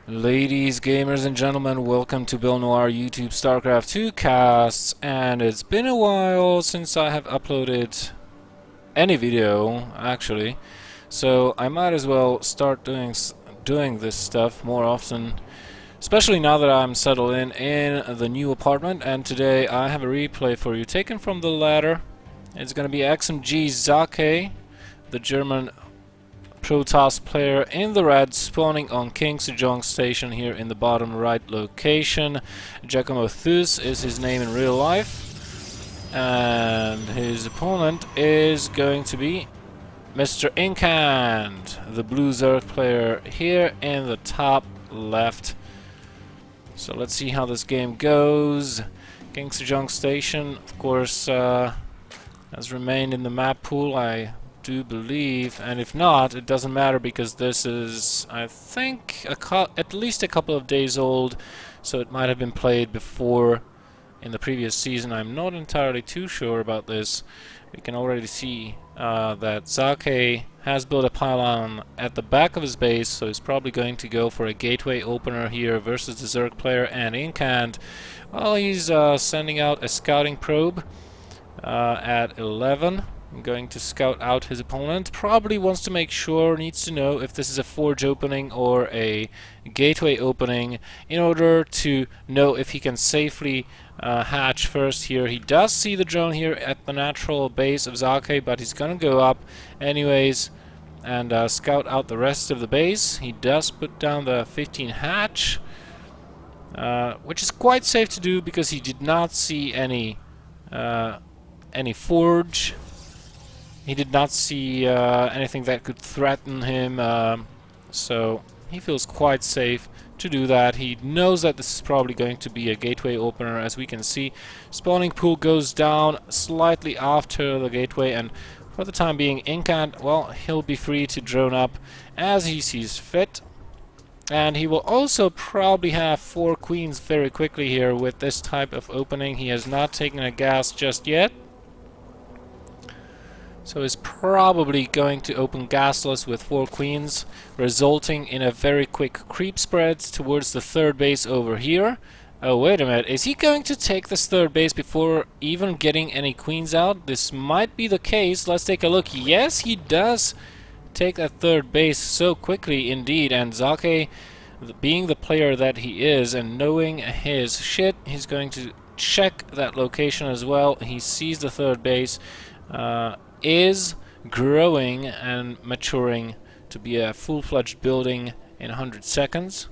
Ladies, gamers, and gentlemen, welcome to BelleNOiR YouTube Starcraft 2 casts, and it's been a while since I have uploaded any video, actually, so I might as well start doing this stuff more often, especially now that I'm settled in the new apartment. And today I have a replay for you taken from the ladder. It's gonna be XMG Socke, the German Protoss player in the red, spawning on King Sejong station here in the bottom right location. Giacomo Thus is his name in real life, and his opponent is going to be Mr. Incand, the blue Zerg player here in the top left. So let's see how this game goes. King Sejong station, of course, has remained in the map pool, I do believe, and if not, it doesn't matter because this is, I think, at least a couple of days old, so it might have been played before in the previous season. I'm not entirely too sure about this. We can already see that Socke has built a pylon at the back of his base, so he's probably going to go for a gateway opener here versus the Zerg player. And Incand, well, he's sending out a scouting probe at 11. I'm going to scout out his opponent. Probably wants to make sure, needs to know if this is a forge opening or a gateway opening in order to know if he can safely hatch first here. He does see the drone here at the natural base of Socke, but he's gonna go up anyways and scout out the rest of the base. He does put down the 15 hatch, which is quite safe to do because he did not see any forge. He did not see anything that could threaten him, so he feels quite safe to do that. He knows that this is probably going to be a gateway opener. As we can see, spawning pool goes down slightly after the gateway, and for the time being, Incand, well, he'll be free to drone up as he sees fit. And he will also probably have 4 queens very quickly here with this type of opening. He has not taken a gas just yet, so he's probably going to open gasless with 4 queens, resulting in a very quick creep spread towards the third base over here. Oh, wait a minute. Is he going to take this third base before even getting any queens out? This might be the case. Let's take a look. Yes, he does take that third base so quickly indeed. And Socke, being the player that he is and knowing his shit, he's going to check that location as well. He sees the third base is growing and maturing to be a full-fledged building in 100 seconds.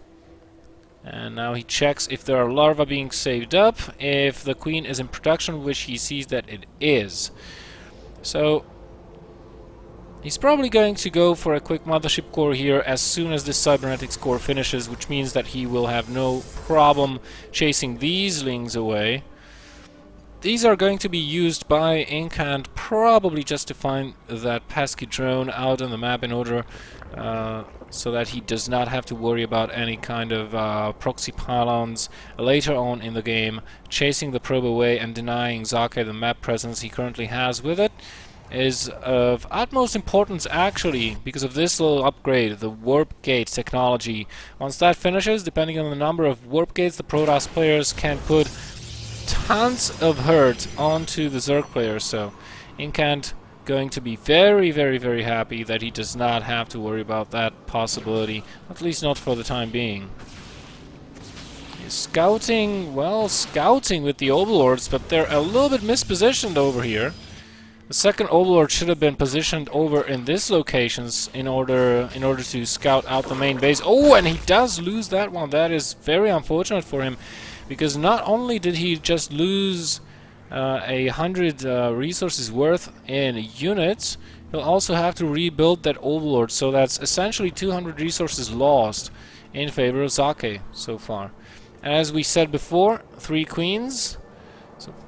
And now he checks if there are larvae being saved up, if the queen is in production, which he sees that it is. So he's probably going to go for a quick mothership core here as soon as this cybernetics core finishes, which means that he will have no problem chasing these lings away. These are going to be used by Incand probably just to find that pesky drone out on the map in order so that he does not have to worry about any kind of proxy pylons later on in the game. Chasing the probe away and denying Socke the map presence he currently has with it is of utmost importance, actually, because of this little upgrade, the warp gate technology. Once that finishes, depending on the number of warp gates, the Protoss players can put tons of hurt onto the Zerg player, so Incand going to be very, very, very happy that he does not have to worry about that possibility, at least not for the time being. He's scouting, well, scouting with the Overlords, but they're a little bit mispositioned over here. The second Overlord should have been positioned over in this locations in order to scout out the main base. Oh, and he does lose that one. That is very unfortunate for him, because not only did he just lose 100 resources worth in units, he'll also have to rebuild that Overlord, so that's essentially 200 resources lost in favor of Socke so far. And as we said before, 3 queens,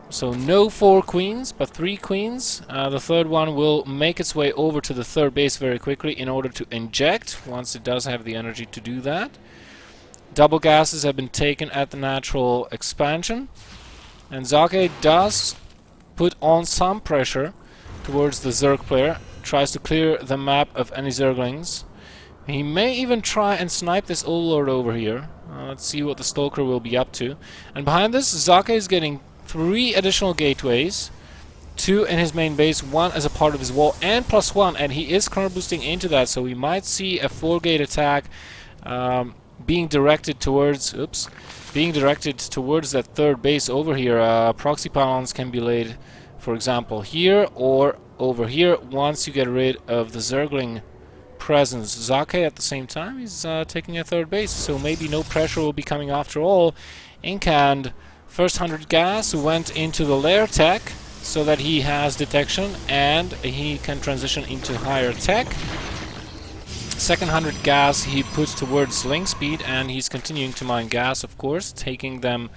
so no 4 queens, but 3 queens. The third one will make its way over to the third base very quickly in order to inject, once it does have the energy to do that. Double gases have been taken at the natural expansion, and Socke does put on some pressure towards the Zerg player, tries to clear the map of any Zerglings. He may even try and snipe this Overlord over here. Let's see what the Stalker will be up to. And behind this, Socke is getting 3 additional gateways. 2 in his main base, 1 as a part of his wall, and +1, and he is corner boosting into that, so we might see a 4-gate attack being directed towards that third base over here. Proxy pylons can be laid, for example, here or over here once you get rid of the Zergling presence. Socke at the same time is taking a third base, so maybe no pressure will be coming after all. Incand, first 100 gas went into the lair tech so that he has detection and he can transition into higher tech. Second 100 gas he puts towards link speed, and he's continuing to mine gas, of course, having them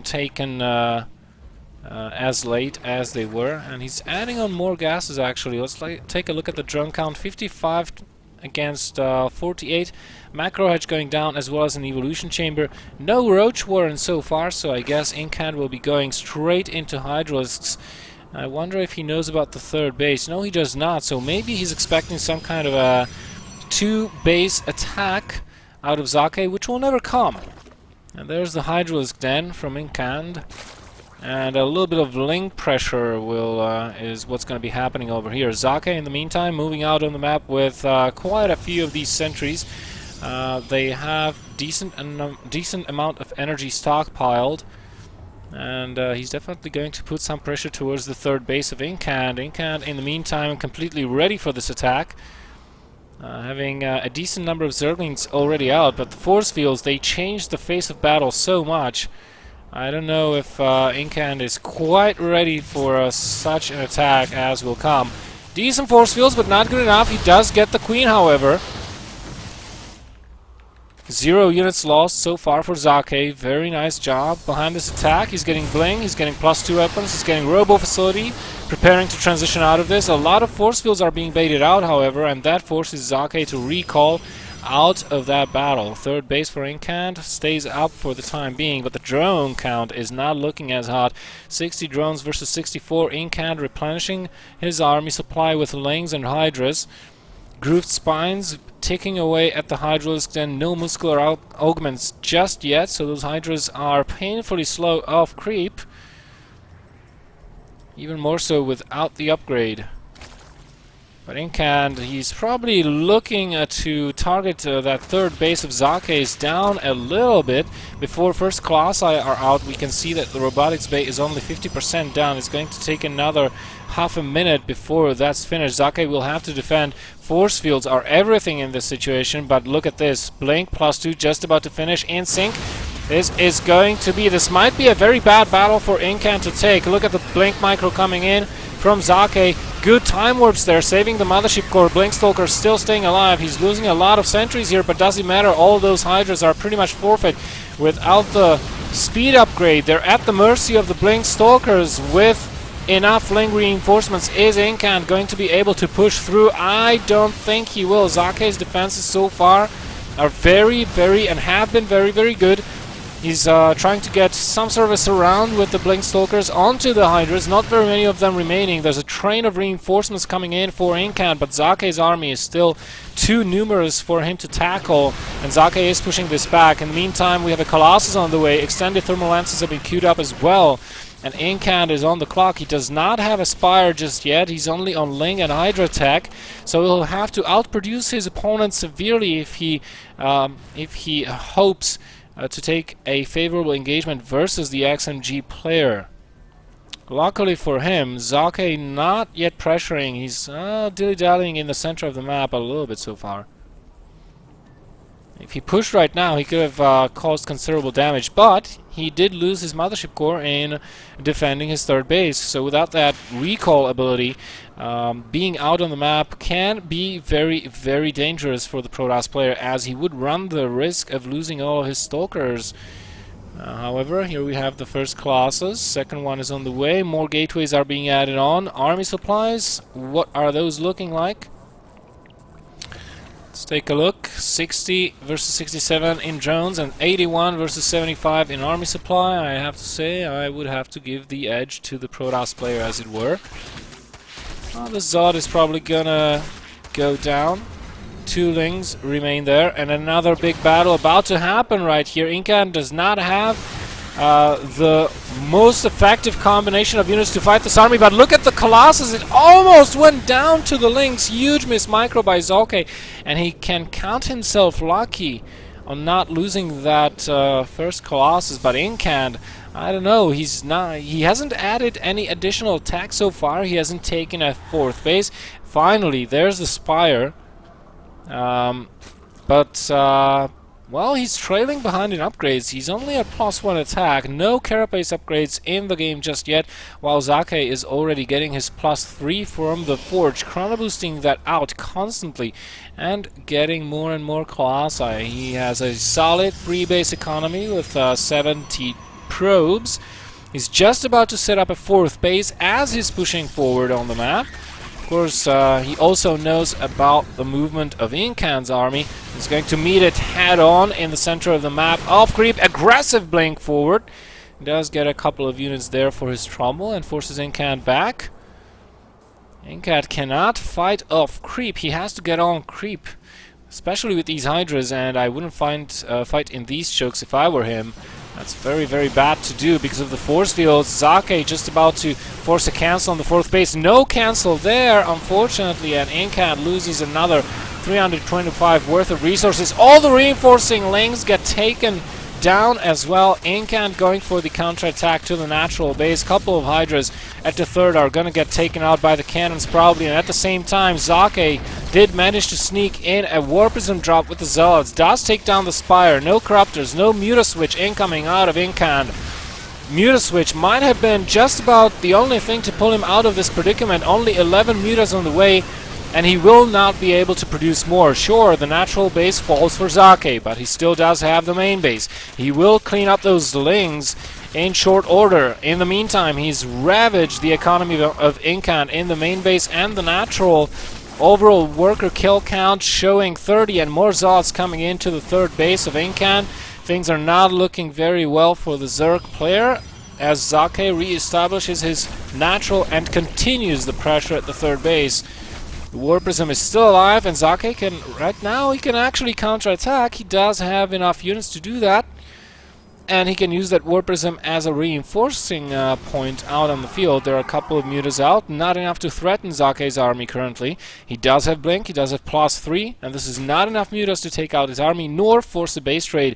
taken as late as they were, and he's adding on more gases actually. Let's take a look at the drone count. 55 against 48. Macro hedge going down, as well as an evolution chamber. No roach warren so far, so I guess Incand will be going straight into Hydralisks. I wonder if he knows about the third base. No, he does not, so maybe he's expecting some kind of a 2-base attack out of Socke, which will never come. And there's the Hydralisk den from Incand. And a little bit of link pressure is what's going to be happening over here. Socke, in the meantime, moving out on the map with quite a few of these sentries. They have decent amount of energy stockpiled, and he's definitely going to put some pressure towards the third base of Incand. Incand, in the meantime, completely ready for this attack, having a decent number of Zerglings already out. But the force fields, they changed the face of battle so much. I don't know if Incand is quite ready for such an attack as will come. Decent force fields, but not good enough. He does get the Queen, however. 0 units lost so far for Socke. Very nice job behind this attack. He's getting Bling, he's getting +2 weapons, he's getting Robo Facility, preparing to transition out of this. A lot of force fields are being baited out, however, and that forces Socke to recall out of that battle. Third base for Incand stays up for the time being, but the drone count is not looking as hot. 60 drones versus 64. Incand replenishing his army supply with Lings and Hydras. Grooved Spines ticking away at the Hydralisk den. No muscular augments just yet, so those Hydras are painfully slow off creep. Even more so without the upgrade. But Incand, he's probably looking to target that third base of Socke's down a little bit. Before first Colossi are out, we can see that the robotics bay is only 50% down. It's going to take another half a minute before that's finished. Socke will have to defend. Force fields are everything in this situation, but look at this. Blink +2 just about to finish. In sync. This might be a very bad battle for Incand to take. Look at the Blink micro coming in from Socke. Good time warps there, saving the Mothership Core. Blinkstalker still staying alive. He's losing a lot of sentries here, but doesn't matter. All those Hydras are pretty much forfeit. Without the speed upgrade, they're at the mercy of the Blinkstalkers. With enough Ling reinforcements, is Incand going to be able to push through? I don't think he will. Socke's defenses so far are very, and have been very, very good. He's trying to get some sort of a surround with the Blinkstalkers onto the Hydras. Not very many of them remaining. There's a train of reinforcements coming in for Incand, but Socke's army is still too numerous for him to tackle, and Socke is pushing this back. In the meantime, we have a Colossus on the way. Extended thermal lances have been queued up as well, and Incand is on the clock. He does not have a Spire just yet. He's only on Ling and Hydra tech, so he'll have to outproduce his opponent severely if he hopes to take a favorable engagement versus the XMG player. Luckily for him, Socke not yet pressuring. He's dilly-dallying in the center of the map a little bit so far. If he pushed right now, he could have caused considerable damage, but he did lose his Mothership Core in defending his third base. So without that recall ability, being out on the map can be very, very dangerous for the Protoss player, as he would run the risk of losing all his Stalkers. However, here we have the first Colossus. Second one is on the way. More gateways are being added on. Army supplies, what are those looking like? Let's take a look. 60 versus 67 in drones and 81 versus 75 in army supply. I have to say, I would have to give the edge to the Protoss player, as it were. Well, the Zod is probably gonna go down. 2 Lings remain there, and another big battle about to happen right here. Incand does not have the most effective combination of units to fight this army, but look at the Colossus. It almost went down to the Lings. Huge miss micro by Socke, and he can count himself lucky on not losing that first Colossus. But Incand, I don't know, he hasn't added any additional attack so far. He hasn't taken a 4th base. Finally, there's the Spire. Well, he's trailing behind in upgrades. He's only at +1 attack. No carapace upgrades in the game just yet, while Socke is already getting his +3 from the Forge, chrono boosting that out constantly and getting more and more Colossi. He has a solid 3-base economy with 70 probes. He's just about to set up a 4th base as he's pushing forward on the map. Of course, he also knows about the movement of Incand's army. He's going to meet it head-on in the center of the map. Off creep, aggressive blink forward. He does get a couple of units there for his trouble and forces Incand back. Incand cannot fight off creep. He has to get on creep, especially with these Hydras, and I wouldn't fight in these chokes if I were him. That's very, very bad to do because of the force fields. Socke just about to force a cancel on the 4th base. No cancel there, unfortunately, and Incand loses another 325 worth of resources. All the reinforcing Lings get taken down as well. Incand going for the counterattack to the natural base. Couple of Hydras at the 3rd are going to get taken out by the cannons probably, and at the same time Socke did manage to sneak in a Warpism drop with the Zealots. Does take down the Spire. No Corruptors, no Mutaswitch incoming out of Incand. Mutaswitch might have been just about the only thing to pull him out of this predicament. Only 11 Mutas on the way, and he will not be able to produce more. Sure, the natural base falls for Socke, but he still does have the main base. He will clean up those Lings in short order. In the meantime, he's ravaged the economy of Incand in the main base and the natural. Overall worker kill count showing 30, and more Zealots coming into the 3rd base of Incand. Things are not looking very well for the Zerg player as Socke re-establishes his natural and continues the pressure at the 3rd base. The Warpism is still alive, and Socke can, right now, he can actually counterattack. He does have enough units to do that, and he can use that Warpism as a reinforcing point out on the field. There are a couple of Mutas out, not enough to threaten Socke's army currently. He does have Blink, he does have +3, and this is not enough Mutas to take out his army, nor force a base trade.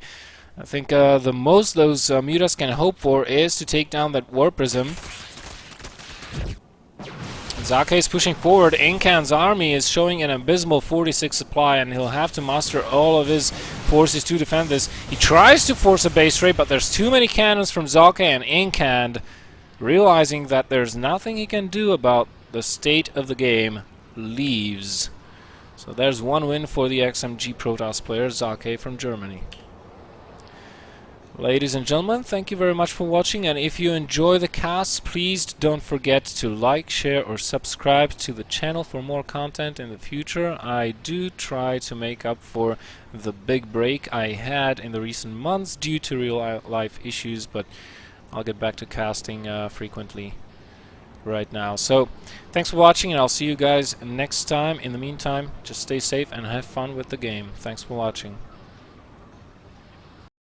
I think the most those Mutas can hope for is to take down that Warpism. Socke is pushing forward. Incand's army is showing an abysmal 46 supply, and he'll have to muster all of his forces to defend this. He tries to force a base raid, but there's too many cannons from Socke, and Incand, realizing that there's nothing he can do about the state of the game, leaves. So there's one win for the XMG Protoss player, Socke from Germany. Ladies and gentlemen, thank you very much for watching, and if you enjoy the cast, please don't forget to like, share or subscribe to the channel for more content in the future. I do try to make up for the big break I had in the recent months due to real life issues, but I'll get back to casting frequently right now. So thanks for watching, and I'll see you guys next time. In the meantime, just stay safe and have fun with the game. Thanks for watching.